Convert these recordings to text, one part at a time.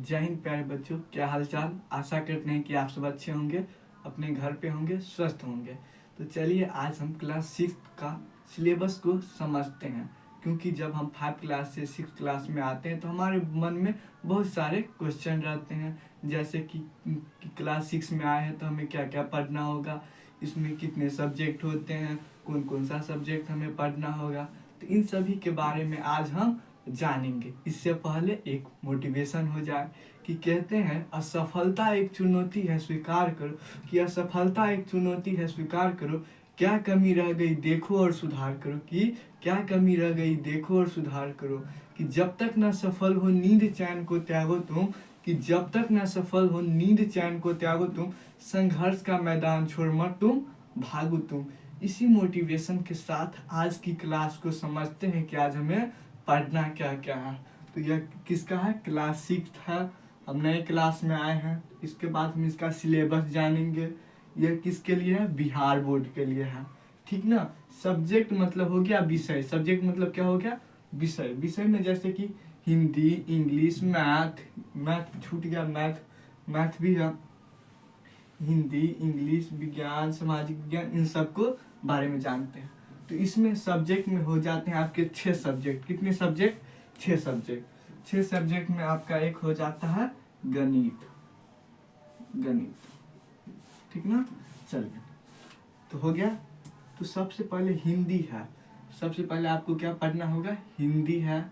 जय हिंद प्यारे बच्चों, क्या हाल चाल। आशा करते हैं कि आप सब अच्छे होंगे, अपने घर पे होंगे, स्वस्थ होंगे। तो चलिए आज हम क्लास 6 का सिलेबस को समझते हैं, क्योंकि जब हम 5 क्लास से 6 क्लास में आते हैं तो हमारे मन में बहुत सारे क्वेश्चन रहते हैं। जैसे कि क्लास 6 में आए हैं तो हमें क्या क्या पढ़ना होगा, इसमें कितने सब्जेक्ट होते हैं, कौन कौन सा सब्जेक्ट हमें पढ़ना होगा। तो इन सभी के बारे में आज हम जानेंगे। इससे पहले एक मोटिवेशन हो जाए कि कहते हैं असफलता एक चुनौती है स्वीकार करो, कि असफलता एक चुनौती है स्वीकार करो, क्या कमी रह गई देखो और सुधार करो, कि क्या कमी रह गई देखो और सुधार करो, कि जब तक न सफल हो नींद चैन को त्यागो तुम, कि जब तक न सफल हो नींद चैन को त्यागो तुम, संघर्ष का मैदान छोड़ मत तुम भागो तुम। इसी मोटिवेशन के साथ आज की क्लास को समझते हैं कि आज हमें पढ़ना क्या क्या है। तो यह किसका है, क्लास 6 है। हम नए क्लास में आए हैं। इसके बाद हम इसका सिलेबस जानेंगे। यह किसके लिए है, बिहार बोर्ड के लिए है, ठीक ना। सब्जेक्ट मतलब हो गया विषय, सब्जेक्ट मतलब क्या हो गया, विषय। विषय में जैसे कि हिंदी, इंग्लिश, मैथ छूट गया, मैथ भी है। हिंदी, इंग्लिश, विज्ञान, सामाजिक विज्ञान, इन सब को बारे में जानते हैं। तो इसमें सब्जेक्ट में हो जाते हैं आपके 6 सब्जेक्ट। कितने सब्जेक्ट, 6 सब्जेक्ट। 6 सब्जेक्ट में आपका एक हो जाता है गणित, ठीक ना। चलिए, तो हो गया। तो सबसे पहले हिंदी है। सबसे पहले आपको क्या पढ़ना होगा, हिंदी है।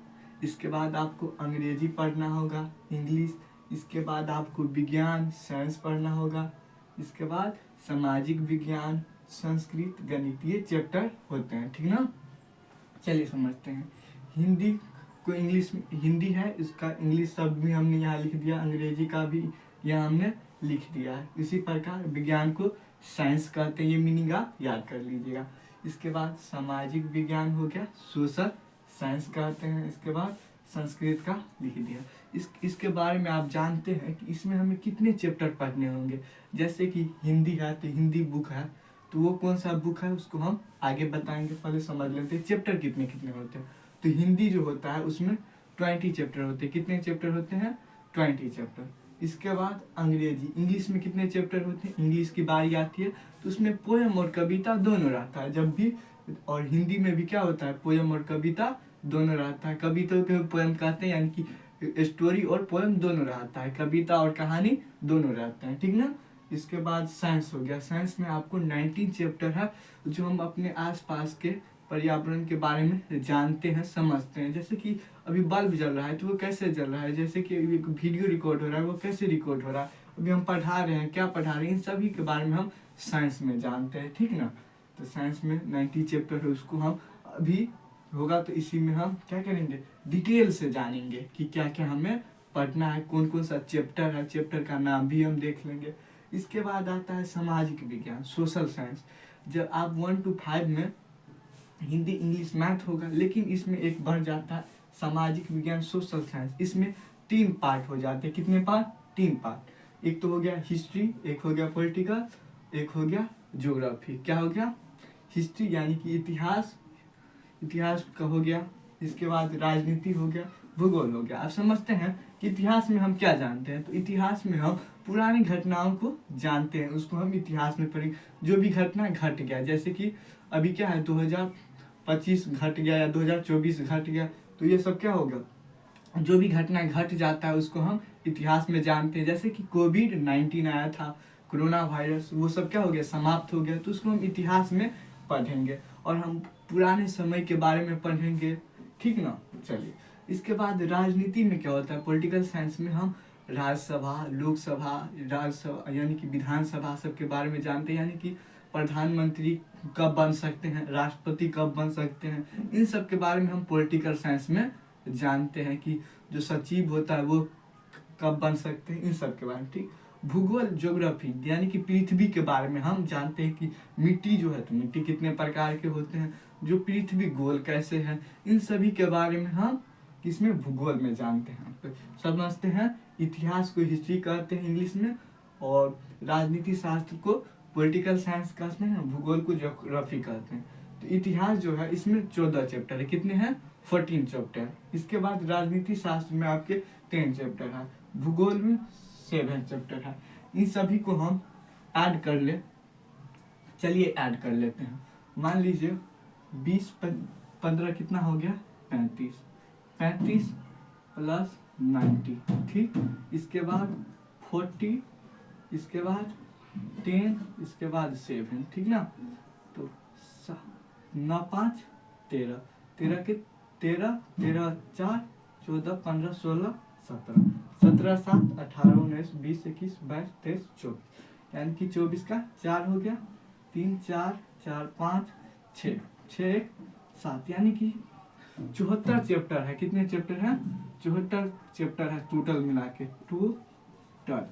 इसके बाद आपको अंग्रेजी पढ़ना होगा, इंग्लिश। इसके बाद आपको विज्ञान, साइंस पढ़ना होगा। इसके बाद सामाजिक विज्ञान, संस्कृत, गणित, ये चैप्टर होते हैं, ठीक ना। चलिए समझते हैं। हिंदी को इंग्लिश, हिंदी है इसका इंग्लिश शब्द भी हमने यहाँ लिख दिया, अंग्रेजी का भी यहाँ हमने लिख दिया है। इसी प्रकार विज्ञान को साइंस कहते हैं, ये मीनिंग आप याद कर लीजिएगा। इसके बाद सामाजिक विज्ञान हो गया, सोशल साइंस कहते हैं। इसके बाद संस्कृत का लिख दिया। इसके बारे में आप जानते हैं कि इसमें हमें कितने चैप्टर पढ़ने होंगे। जैसे कि हिंदी है तो हिंदी बुक है, तो वो कौन सा बुक है उसको हम आगे बताएंगे। पहले समझ लेते हैं चैप्टर कितने कितने होते हैं। तो हिंदी जो होता है उसमें 20 चैप्टर होते हैं। कितने चैप्टर होते हैं, 20 चैप्टर। इसके बाद अंग्रेजी, इंग्लिश में कितने चैप्टर होते हैं, इंग्लिश की बारी आती है तो उसमें पोएम और कविता दोनों रहता है जब भी। और हिंदी में भी क्या होता है, पोएम और कविता दोनों रहता है। कविता को पोएम कहते हैं, यानी कि स्टोरी और पोएम दोनों रहता है, कविता और कहानी दोनों रहते हैं, ठीक ना। इसके बाद साइंस हो गया। साइंस में आपको 19 चैप्टर है, जो हम अपने आसपास के पर्यावरण के बारे में जानते हैं, समझते हैं। जैसे कि अभी बल्ब जल रहा है तो वो कैसे जल रहा है, जैसे कि एक वीडियो रिकॉर्ड हो रहा है वो कैसे रिकॉर्ड हो रहा है, अभी हम पढ़ा रहे हैं क्या पढ़ा रहे हैं, इन सभी के बारे में हम साइंस में जानते हैं, ठीक ना। तो साइंस में 90 चैप्टर है, उसको हम अभी होगा तो इसी में हम क्या करेंगे, डिटेल से जानेंगे कि क्या क्या हमें पढ़ना है, कौन कौन सा चैप्टर है, चैप्टर का नाम भी हम देख लेंगे। इसके बाद आता है सामाजिक विज्ञान, सोशल साइंस। जब आप 1 to 5 में हिंदी, इंग्लिश, मैथ होगा, लेकिन इसमें एक बढ़ जाता है सामाजिक विज्ञान, सोशल साइंस। इसमें 3 पार्ट हो जाते हैं। कितने पार्ट, 3 पार्ट। एक तो हो गया हिस्ट्री, एक हो गया पॉलिटिकल, एक हो गया ज्योग्राफी। क्या हो गया, हिस्ट्री यानी कि इतिहास, इतिहास का हो गया। इसके बाद राजनीति हो गया, भूगोल हो गया। आप समझते हैं कि इतिहास में हम क्या जानते हैं, तो इतिहास में हम पुरानी घटनाओं को जानते हैं, उसको हम इतिहास में पढ़ेंगे। जो भी घटना घट गया, जैसे कि अभी क्या है 2025 घट गया या 2024 घट गया, तो ये सब क्या होगा, जो भी घटना घट जाता है उसको हम इतिहास में जानते हैं। जैसे कि कोविड-19 आया था, कोरोना वायरस, वो सब क्या हो गया, समाप्त हो गया, तो उसको हम इतिहास में पढ़ेंगे और हम पुराने समय के बारे में पढ़ेंगे, ठीक ना। चलिए, इसके बाद राजनीति में क्या होता है, पॉलिटिकल साइंस में हम राज्यसभा, लोकसभा, राज्यसभा यानी कि विधानसभा सब के बारे में जानते हैं, यानी कि प्रधानमंत्री कब बन सकते हैं, राष्ट्रपति कब बन सकते हैं, इन सब के बारे में हम पॉलिटिकल साइंस में जानते हैं। कि जो सचिव होता है वो कब बन सकते हैं, इन सब के बारे में, ठीक। भूगोल, ज्योग्राफी यानी कि पृथ्वी के बारे में हम जानते हैं कि मिट्टी जो है तो मिट्टी कितने प्रकार के होते हैं, जो पृथ्वी गोल कैसे है, इन सभी के बारे में हम किसमें, भूगोल में जानते हैं। तो समझते हैं, इतिहास को हिस्ट्री कहते हैं इंग्लिश में, और राजनीति शास्त्र को पॉलिटिकल साइंस कहते हैं, भूगोल को ज्योग्राफी कहते हैं। तो इतिहास जो है इसमें 14 चैप्टर है। कितने हैं, 14 चैप्टर। इसके बाद राजनीति शास्त्र में आपके 10 चैप्टर है, भूगोल में 7 चैप्टर है। इन सभी को हम ऐड कर ले, चलिए ऐड कर लेते हैं। मान लीजिए 20 15 कितना हो गया, 35, 35 प्लस 90, ठीक। इसके बाद 40, इसके बाद 10, इसके बाद 7, ठीक ना। तो 9 5 13, 13 के 13, 13 4 14 15 16 17, 17 7 18 19 20 21 22 23 24, यानी कि 24 का 4 हो गया, 3 4 4 5 6 6 1 7, यानी कि 74 चैप्टर है। कितने चैप्टर है, 74 चैप्टर है टोटल मिला के, टोटल।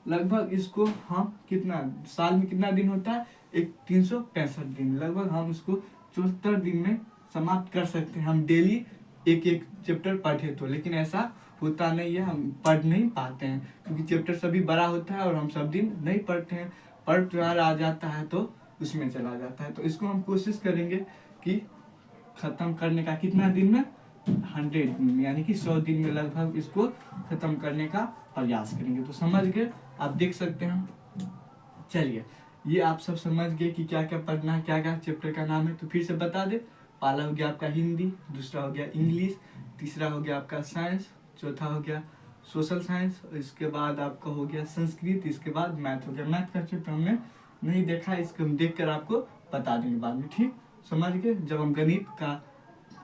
लगभग इसको हम कितना, साल में कितना दिन होता है, एक 365 दिन, लगभग हम इसको 74 दिन में समाप्त कर सकते हैं। हम डेली एक एक चैप्टर पढ़े तो, लेकिन ऐसा होता नहीं है, हम पढ़ नहीं पाते हैं क्योंकि चैप्टर सभी बड़ा होता है और हम सब दिन नहीं पढ़ते हैं। पर्व त्योहार आ जाता है तो उसमें चला जाता है। तो इसको हम कोशिश करेंगे कि खत्म करने का, कितना दिन में, 100 दिन में, यानी कि 100 दिन में लगभग इसको खत्म करने का प्रयास करेंगे। तो समझ गए, आप देख सकते हैं। चलिए, ये आप सब समझ गए कि क्या क्या पढ़ना है, क्या क्या चैप्टर का नाम है। तो फिर से बता दे, पहला हो गया आपका हिंदी, दूसरा हो गया इंग्लिश, तीसरा हो गया आपका साइंस, चौथा हो गया सोशल साइंस, इसके बाद आपका हो गया संस्कृत, इसके बाद मैथ हो गया। मैथ का चैप्टर हमने नहीं देखा, इसको हम देख कर आपको बता देंगे बाद में, ठीक। समझ गए, जब हम गणित का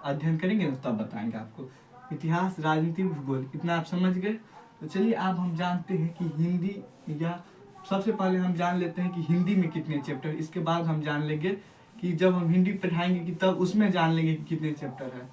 अध्ययन करेंगे ना तब बताएंगे आपको। इतिहास, राजनीति, भूगोल, इतना आप समझ गए। तो चलिए अब हम जानते हैं कि हिंदी, या सबसे पहले हम जान लेते हैं कि हिंदी में कितने चैप्टर, इसके बाद हम जान लेंगे कि जब हम हिंदी पढ़ाएंगे कि तब उसमें जान लेंगे कि कितने चैप्टर है।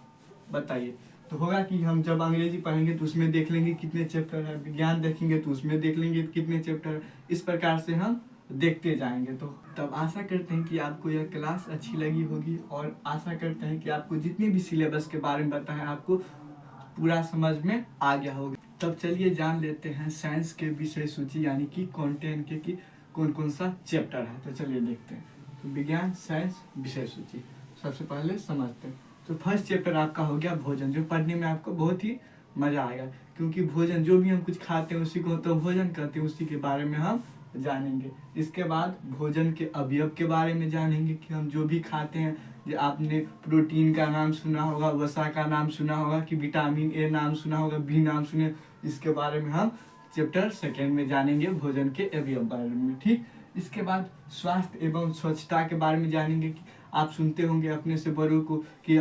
बताइए, तो होगा कि हम जब अंग्रेजी पढ़ेंगे तो उसमें देख लेंगे कितने चैप्टर है, विज्ञान देखेंगे तो उसमें देख लेंगे कितने चैप्टर है। इस प्रकार से हम देखते जाएंगे। तो तब आशा करते हैं कि आपको यह क्लास अच्छी लगी होगी, और आशा करते हैं कि आपको जितने भी सिलेबस के बारे में बताएं आपको पूरा समझ में आ गया होगा। तब चलिए जान लेते हैं साइंस के विषय सूची, यानी कि कंटेंट के कि कौन कौन सा चैप्टर है। तो चलिए देखते हैं। तो विज्ञान साइंस विषय सूची सबसे पहले समझते हैं। तो फर्स्ट चैप्टर आपका हो गया भोजन, जो पढ़ने में आपको बहुत ही मजा आएगा, क्योंकि भोजन, जो भी हम कुछ खाते हैं उसी को तो भोजन कहते हैं, उसी के बारे में हम जानेंगे। इसके बाद भोजन के अवयव के बारे में जानेंगे कि हम जो भी खाते हैं, जो आपने प्रोटीन का नाम सुना होगा, वसा का नाम सुना होगा, कि विटामिन ए नाम सुना होगा, बी नाम सुने, इसके बारे में हम चैप्टर सेकेंड में जानेंगे, भोजन के अवयव बारे में, ठीक। इसके बाद स्वास्थ्य एवं स्वच्छता के बारे में जानेंगे कि आप सुनते होंगे अपने से बड़ों को कि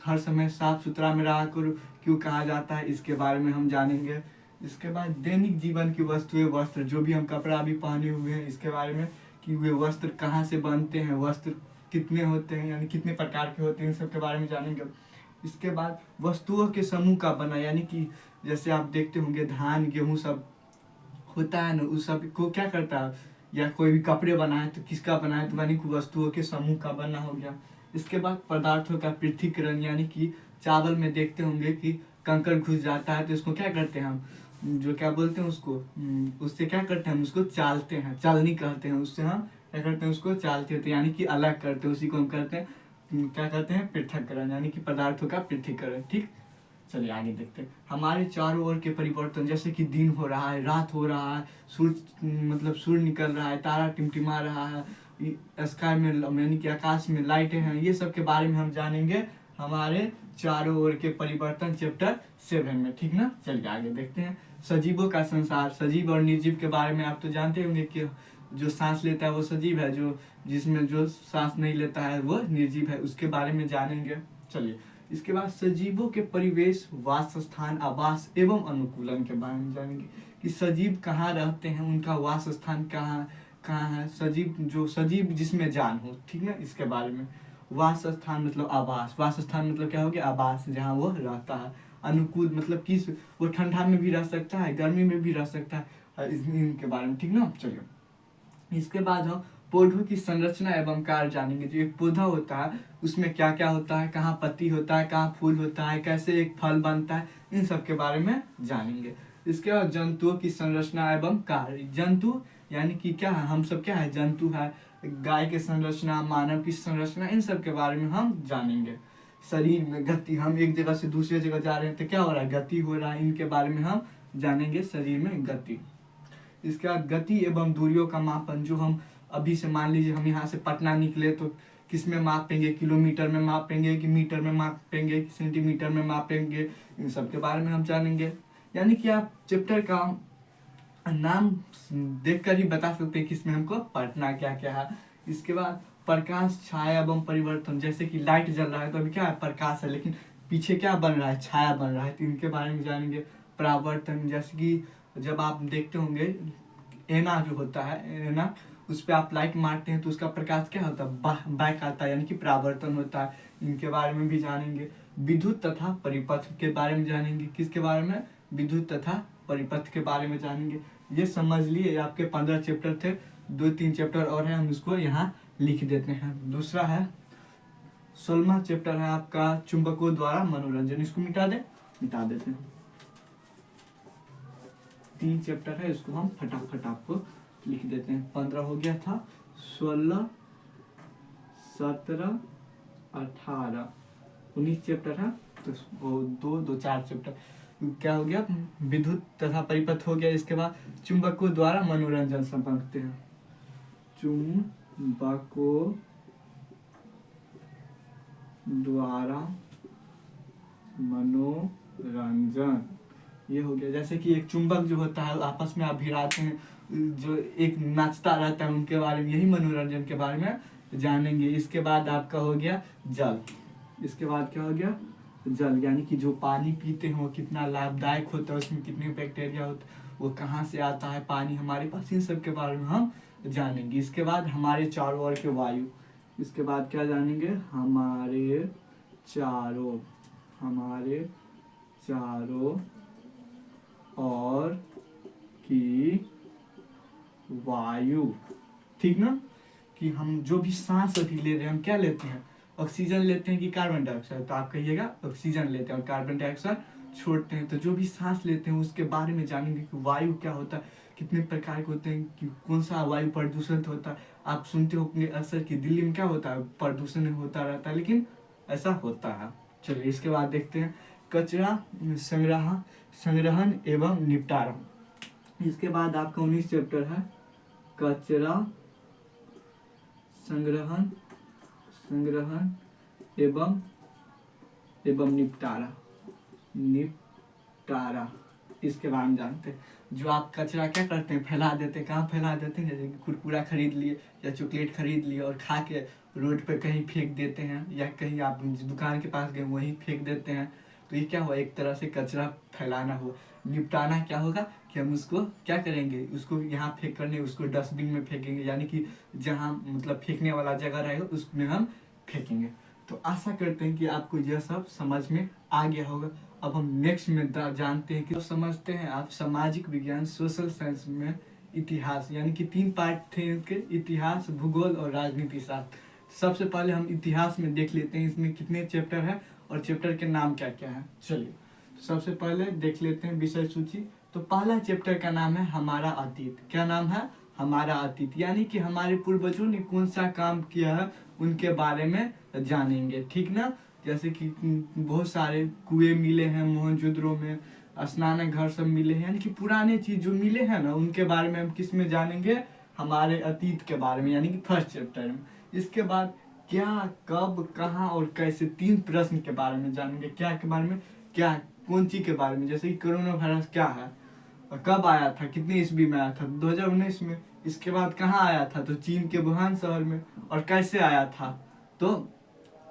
हर समय साफ सुथरा में रहा करो, क्यों कहा जाता है, इसके बारे में हम जानेंगे। इसके बाद दैनिक जीवन की वस्तुएं, वस्त्र, जो भी हम कपड़ा भी पहने हुए हैं, इसके बारे में कि वे वस्त्र कहाँ से बनते हैं, वस्त्र कितने होते हैं, यानी कितने प्रकार के होते हैं, इन सब के बारे में जानेंगे। इसके बाद वस्तुओं के समूह का बना, यानी कि जैसे आप देखते होंगे धान गेहूँ सब होता है ना, उस सब को क्या करता है, या कोई भी कपड़े बनाए तो किसका बनाए, तो यानी कि वस्तुओं के समूह का बनना हो गया। इसके बाद पदार्थों का पृथक्करण, यानी कि चावल में देखते होंगे कि कंकड़ घुस जाता है तो इसको क्या करते हैं हम, जो क्या बोलते हैं उसको, उससे क्या करते हैं हम, उसको चालते हैं, चालनी कहते हैं, उससे हम क्या करते हैं, उसको चालते हैं, यानी कि अलग करते हैं, उसी को हम करते हैं, क्या कहते हैं, पृथक्करण, यानी कि पदार्थों का पृथक्करण, ठीक। चलिए आगे देखते हैं। हमारे चारों ओर के परिवर्तन, जैसे कि दिन हो रहा है, रात हो रहा है, सूर्य निकल रहा है, तारा टिमटिमा रहा है, स्काई में यानी कि आकाश में लाइटें हैं, ये सब के बारे में हम जानेंगे हमारे चारों ओर के परिवर्तन चैप्टर 7 में, ठीक ना। चलिए आगे देखते हैं। सजीवों का संसार, सजीव और निर्जीव के बारे में आप तो जानते होंगे कि जो सांस लेता है वो सजीव है, जिसमें जो सांस नहीं लेता है वो निर्जीव है, उसके बारे में जानेंगे। चलिए, इसके बाद सजीवों के परिवेश, वासस्थान, आवास एवं अनुकूलन के बारे में जानेंगे कि सजीव कहाँ रहते हैं, उनका वास स्थान कहाँ कहाँ है, सजीव जिसमें जान हो, ठीक ना, इसके बारे में। वास स्थान मतलब आवास, वास स्थान मतलब क्या हो गया, आवास, जहाँ वो रहता है। अनुकूल मतलब किस, वो ठंडा में भी रह सकता है, गर्मी में भी रह सकता है, इनके बारे में, ठीक ना। चलिए, इसके बाद हम पौधों की संरचना एवं कार्य जानेंगे। जो एक पौधा होता है उसमें क्या क्या होता है, कहाँ पत्ती होता है, कहाँ फूल होता है, कैसे एक फल बनता है, इन सब के बारे में जानेंगे। इसके बाद जंतुओं की संरचना एवं कार्य, जंतु यानी कि क्या है, हम सब क्या है, जंतु है, गाय की संरचना, मानव की संरचना, इन सब के बारे में हम जानेंगे। शरीर में गति, हम एक जगह से दूसरे जगह जा रहे हैं तो क्या हो रहा है, गति हो रहा है, इनके बारे में हम जानेंगे, शरीर में गति। इसके बाद गति एवं दूरियों का मापन, जो हम अभी से मान लीजिए हम यहाँ से पटना निकले तो किस में मापेंगे, किलोमीटर में मापेंगे कि मीटर में मापेंगे कि सेंटीमीटर में मापेंगे, इन सब के बारे में हम जानेंगे। यानी कि आप चैप्टर का नाम देखकर ही बता सकते हैं कि इसमें हमको पढ़ना क्या क्या है। इसके बाद प्रकाश, छाया एवं परिवर्तन, जैसे कि लाइट जल रहा है तो अभी क्या है, प्रकाश है, लेकिन पीछे क्या बन रहा है, छाया बन रहा है, तो इनके बारे में जानेंगे। परावर्तन, जैसे कि जब आप देखते होंगे एना जो होता है, एना उस पर आप लाइट मारते हैं तो उसका प्रकाश क्या होता है, बैक आता है, यानी कि परावर्तन होता है, इनके बारे में भी जानेंगे। विद्युत तथा परिपथ के बारे में जानेंगे, किसके बारे में, विद्युत तथा परिपथ के बारे में जानेंगे। ये समझ लिए आपके 15 चैप्टर थे, 2-3 चैप्टर और है, हम इसको यहाँ लिख देते हैं। दूसरा है 16वां चैप्टर है आपका चुंबकों द्वारा मनोरंजन, इसको मिटा देते हैं। 3 चैप्टर है, इसको हम फटाफट आपको लिख देते हैं। 15 हो गया था, 16, 17, 18, 19 चैप्टर है, तो 4 चैप्टर क्या हो गया, विद्युत तथा परिपथ हो गया। इसके बाद चुंबकों द्वारा मनोरंजन समझते हैं, चुंबकों द्वारा मनोरंजन, ये हो गया। जैसे कि एक चुंबक जो होता है आपस में आप भिड़ाते हैं, जो एक नाचता रहता है, उनके बारे में, यही मनोरंजन के बारे में जानेंगे। इसके बाद आपका हो गया जल, इसके बाद क्या हो गया, जल, यानी कि जो पानी पीते हैं वो कितना लाभदायक होता है, उसमें कितने बैक्टीरिया होते हैं, वो कहाँ से आता है पानी हमारे पास, इन सब के बारे में हम जानेंगे। इसके बाद हमारे चारों ओर के वायु, इसके बाद क्या जानेंगे, हमारे चारों ओर की वायु, ठीक ना, कि हम जो भी सांस अभी ले रहे हैं, हम क्या लेते हैं, ऑक्सीजन लेते हैं कि कार्बन डाइऑक्साइड, तो आप कहिएगा ऑक्सीजन लेते हैं और कार्बन डाइऑक्साइड छोड़ते हैं। तो जो भी सांस लेते हैं उसके बारे में जानेंगे कि वायु क्या होता है, कितने प्रकार के होते हैं, कि कौन सा वायु प्रदूषण होता है। आप सुनते होंगे अक्सर कि दिल्ली में क्या होता है, प्रदूषण होता रहता है, लेकिन ऐसा होता है। चलिए इसके बाद देखते हैं कचरा संग्रहण एवं निपटारा। इसके बाद आपका 19 चैप्टर है कचरा संग्रहण एवं निपटारा, इसके बारे में जानते हैं। जो आप कचरा क्या करते हैं, फैला देते हैं, कहाँ फैला देते हैं, जैसे कुरकुरा खरीद लिए या चॉकलेट खरीद लिए और खा के रोड पे कहीं फेंक देते हैं, या कहीं आप दुकान के पास गए वहीं फेंक देते हैं, तो ये क्या हुआ, एक तरह से कचरा फैलाना हुआ। निपटाना क्या होगा कि हम उसको क्या करेंगे, उसको यहाँ फेंक करने, उसको डस्टबिन में फेंकेंगे, यानी कि जहाँ मतलब फेंकने वाला जगह रहेगा उसमें हम फेंकेंगे। तो आशा करते हैं कि आपको यह सब समझ में आ गया होगा। अब हम नेक्स्ट में जानते हैं कि समझते हैं आप सामाजिक विज्ञान, सोशल साइंस में इतिहास, यानी कि 3 पार्ट थे इनके, इतिहास, भूगोल और राजनीति शास्त्र। सबसे पहले हम इतिहास में देख लेते हैं इसमें कितने चैप्टर है और चैप्टर के नाम क्या क्या है। चलिए सबसे पहले देख लेते हैं विषय सूची। तो पहला चैप्टर का नाम है हमारा अतीत। क्या नाम है, हमारा अतीत, यानी कि हमारे पूर्वजों ने कौन सा काम किया है उनके बारे में जानेंगे, ठीक ना। जैसे कि बहुत सारे कुएं मिले हैं मोहनजोदड़ो में, स्नान घर सब मिले हैं, यानी कि पुराने चीज जो मिले हैं ना उनके बारे में हम किस में जानेंगे, हमारे अतीत के बारे में, यानी कि फर्स्ट चैप्टर में। इसके बाद क्या, कब, कहाँ और कैसे, 3 प्रश्न के बारे में जानेंगे। क्या के बारे में, क्या कौन चीज के बारे में, जैसे कि कोरोना वायरस क्या है, कब आया था, कितने ईस्वी में आया था, 2019 में। इसके बाद कहाँ आया था, तो चीन के वुहान शहर में। और कैसे आया था, तो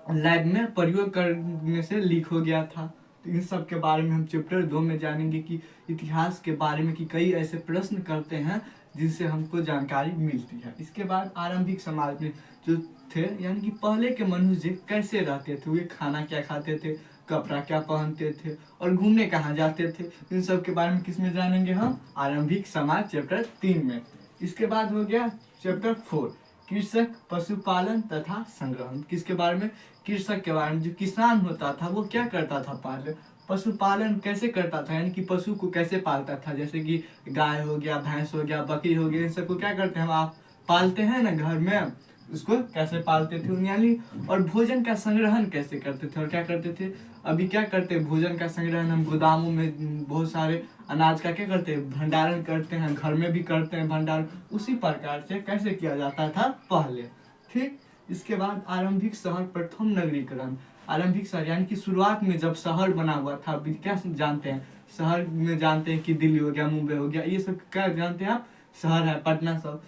लैब में प्रयोग करने से लीक हो गया था। तो इन सब के बारे में हम चैप्टर 2 में जानेंगे कि इतिहास के बारे में कि कई ऐसे प्रश्न करते हैं जिनसे हमको जानकारी मिलती है। इसके बाद आरंभिक समाज में जो थे, यानी कि पहले के मनुष्य कैसे रहते थे, वे खाना क्या खाते थे, कपड़ा क्या पहनते थे और घूमने कहाँ जाते थे, इन सब के बारे में किस में जानेंगे हम, आरंभिक समाज चैप्टर 3 में। इसके बाद हो गया चैप्टर 4 कृषक, पशुपालन तथा संग्रहण। किसके बारे में, कृषक के बारे में। जो किसान होता था वो क्या करता था पहले, पशुपालन कैसे करता था, यानी कि पशु को कैसे पालता था, जैसे कि गाय हो गया, भैंस हो गया, बकरी हो गया, इन सबको क्या करते हैं हम, आप पालते हैं ना घर में, उसको कैसे पालते थे यानी, और भोजन का संग्रहण कैसे करते थे और क्या करते थे। अभी क्या करते हैं, भोजन का संग्रहण हम गोदामों में बहुत सारे अनाज का क्या करते हैं, भंडारण करते हैं, घर में भी करते हैं भंडारण। उसी प्रकार से कैसे किया जाता था पहले। ठीक, इसके बाद आरंभिक शहर प्रथम नगरीकरण। आरंभिक शहर यानी कि शुरुआत में जब शहर बना हुआ था, अभी क्या जानते हैं शहर में, जानते हैं कि दिल्ली हो गया, मुंबई हो गया, ये सब क्या जानते हैं आप, शहर है, पटना सब।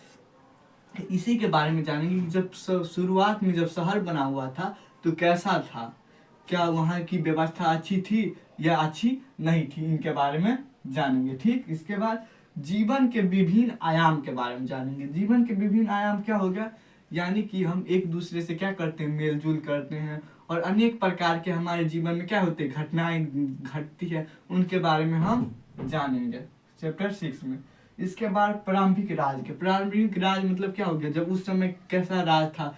इसी के बारे में जानेंगे कि जब शुरुआत में जब शहर बना हुआ था तो कैसा था, क्या वहाँ की व्यवस्था अच्छी थी या अच्छी नहीं थी, इनके बारे में जानेंगे। ठीक, इसके बाद जीवन के विभिन्न आयाम के बारे में जानेंगे। जीवन के विभिन्न आयाम क्या हो गया, यानी कि हम एक दूसरे से क्या करते हैं, मेल जोल करते हैं, और अनेक प्रकार के हमारे जीवन में क्या होते हैं, घटनाएं घटती है, उनके बारे में हम जानेंगे चैप्टर 6 में। इसके बाद प्रारंभिक राज के, प्रारंभिक राज मतलब क्या हो गया, जब उस समय कैसा राज था,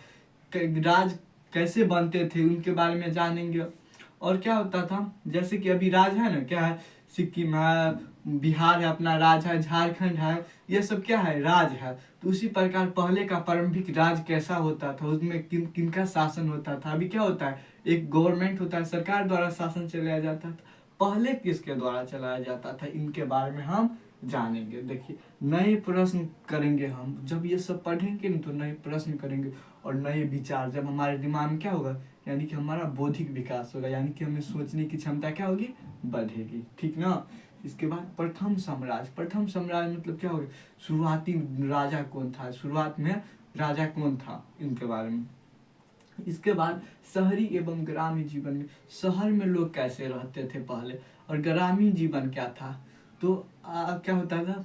राज कैसे बनते थे, उनके बारे में जानेंगे। और क्या होता था, जैसे कि अभी राज है ना, क्या है, सिक्किम है, बिहार है, अपना राज है, झारखंड है, ये सब क्या है, राज है। तो उसी प्रकार पहले का प्रारंभिक राज कैसा होता था, उसमें किन किन का शासन होता था। अभी क्या होता है, एक गवर्नमेंट होता है, सरकार द्वारा शासन चलाया जाता था, पहले किसके द्वारा चलाया जाता था, इनके बारे में हम जानेंगे। देखिए, नए प्रश्न करेंगे हम, जब ये सब पढ़ेंगे ना तो नए प्रश्न करेंगे और नए विचार जब हमारे दिमाग में क्या होगा, यानी कि हमारा बौद्धिक विकास होगा, यानी कि हमें सोचने की क्षमता क्या होगी, बढ़ेगी। ठीक ना। इसके बाद प्रथम साम्राज्य। प्रथम साम्राज्य मतलब क्या होगा, शुरुआती राजा कौन था, शुरुआत में राजा कौन था, इनके बारे में। इसके बाद शहरी एवं ग्रामीण जीवन में, शहर में लोग कैसे रहते थे पहले और ग्रामीण जीवन क्या था। तो क्या होता था,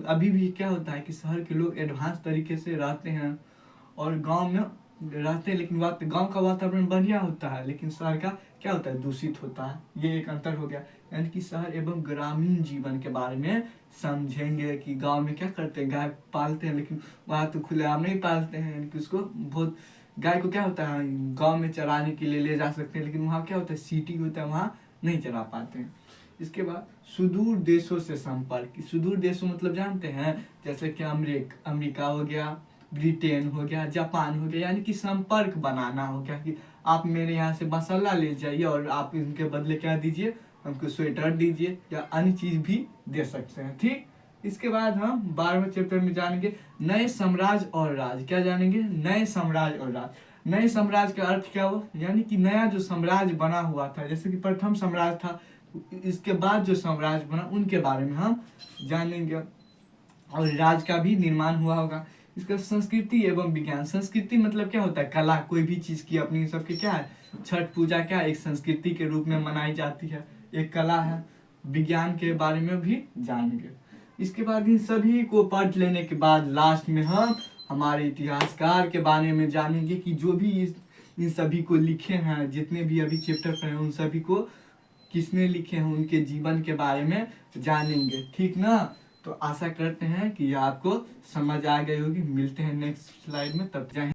अभी भी क्या होता है कि शहर के लोग एडवांस तरीके से रहते हैं और गांव में रहते हैं, लेकिन गांव का वातावरण बढ़िया होता है, लेकिन शहर का क्या होता है, दूषित होता है। ये एक अंतर हो गया। यानी कि शहर एवं ग्रामीण जीवन के बारे में समझेंगे कि गांव में क्या करते हैं, गाय पालते हैं, लेकिन वहाँ तो खुलेआम नहीं पालते हैं, यानी कि उसको बहुत, गाय को क्या होता है, गांव में चराने के लिए ले जा सकते हैं, लेकिन वहाँ क्या होता है, सिटी होता है, वहाँ नहीं चरा पाते हैं। इसके बाद सुदूर देशों से संपर्क। सुदूर देशों मतलब जानते हैं, जैसे कि अमेरिका हो गया, ब्रिटेन हो गया, जापान हो गया, यानी कि संपर्क बनाना हो गया कि आप मेरे यहाँ से मसाला ले जाइए और आप इनके बदले क्या दीजिए, हमको स्वेटर दीजिए या अन्य चीज भी दे सकते हैं। ठीक, इसके बाद हम 12वें चैप्टर में जानेंगे नए साम्राज्य और राज। क्या जानेंगे, नए साम्राज्य और राज। नए साम्राज्य का अर्थ क्या हुआ, यानी कि नया जो साम्राज्य बना हुआ था, जैसे कि प्रथम साम्राज्य था, इसके बाद जो साम्राज्य बना उनके बारे में हम जानेंगे, और राज का भी निर्माण हुआ होगा। इसका संस्कृति एवं विज्ञान। संस्कृति मतलब क्या होता है, कला, कोई भी चीज की अपनी सबकी क्या है, छठ पूजा क्या एक संस्कृति के रूप में मनाई जाती है, एक कला है। विज्ञान के बारे में भी जानेंगे। इसके बाद इन सभी को पढ़ लेने के बाद लास्ट में हम हमारे इतिहासकार के बारे में जानेंगे कि जो भी इन सभी को लिखे हैं, जितने भी अभी चैप्टर पढ़े उन सभी को किसने लिखे हैं, उनके जीवन के बारे में जानेंगे। ठीक ना। तो आशा करते हैं कि आपको समझ आ गई होगी। मिलते हैं नेक्स्ट स्लाइड में, तब जाए।